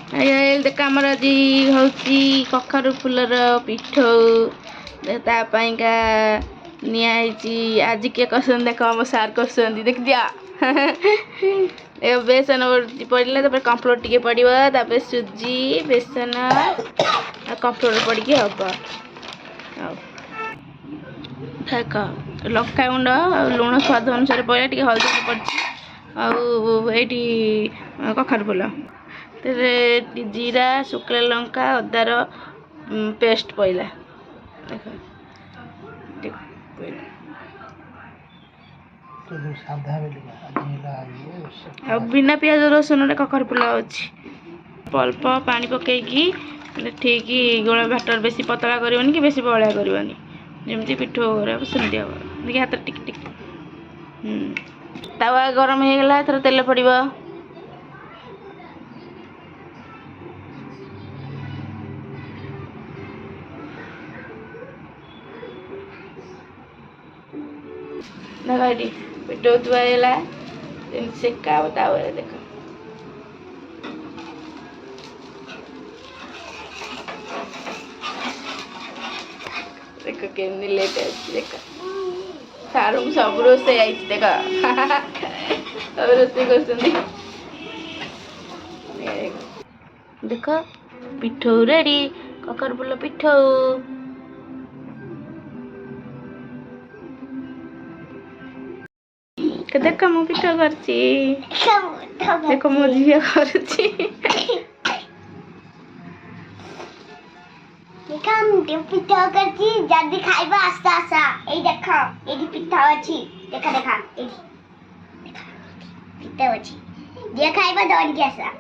ଦେଖ ଆମର ଆଜି ହେଉଛି କଖାରୁ ଫୁଲର ପିଠଉ ତାପାଇଁକା ନିଆ ହେଇଛି। ଆଜି କିଏ କରୁଛନ୍ତି ଦେଖ ଆମ ସାର୍ କରୁଛନ୍ତି ଦେଖିଦିଅ। ବେସନ ପଡ଼ିଲା ତାପରେ କର୍ଣ୍ଣଫ୍ଲୋର ଟିକେ ପଡ଼ିବ ତାପରେ ସୁଜି ବେସନ ଆଉ କର୍ଣ୍ଣଫ୍ଲୋର ପଡ଼ିକି ହବ। ଆଉ ଦେଖ ଲଙ୍କାଗୁଣ୍ଡ ଆଉ ଲୁଣ ସ୍ୱାଦ ଅନୁସାରେ ପଡ଼ିଲା ଟିକେ ହଳଦୀ ପଡ଼ିଛି ଆଉ ଏଇଠି କଖାରୁ ଫୁଲ जीरा शुक्ला लंका अदार पेस्ट पड़ा बिना पियाज रसुन कखर फुल अच्छी अल्प पानी पकईकी ठीक गोला भाटर बेसी पतला करनी कि बेसी बड़ा करनी जमी पिठो सेमती हम देखिए हाथ टिक टिक तावा गरम हो गला थोड़ा तेल पड़ा देख ये पिठो थुआला सेका तावा देख देख केमती लेट देख सारू सब रोसे आई देख सब रोसे कर देख पिठो रेडी कखर फुल पिठो देख मु पिठा करछि देख मो झिया करछि देखा मुझे पिठा करछि जल्दी खाइबा आस्ता आस्ता ए देखा एडी पिठा अछि देखा देखा एडी देखा पिठा अछि जे खाइबा दौड़ के आसा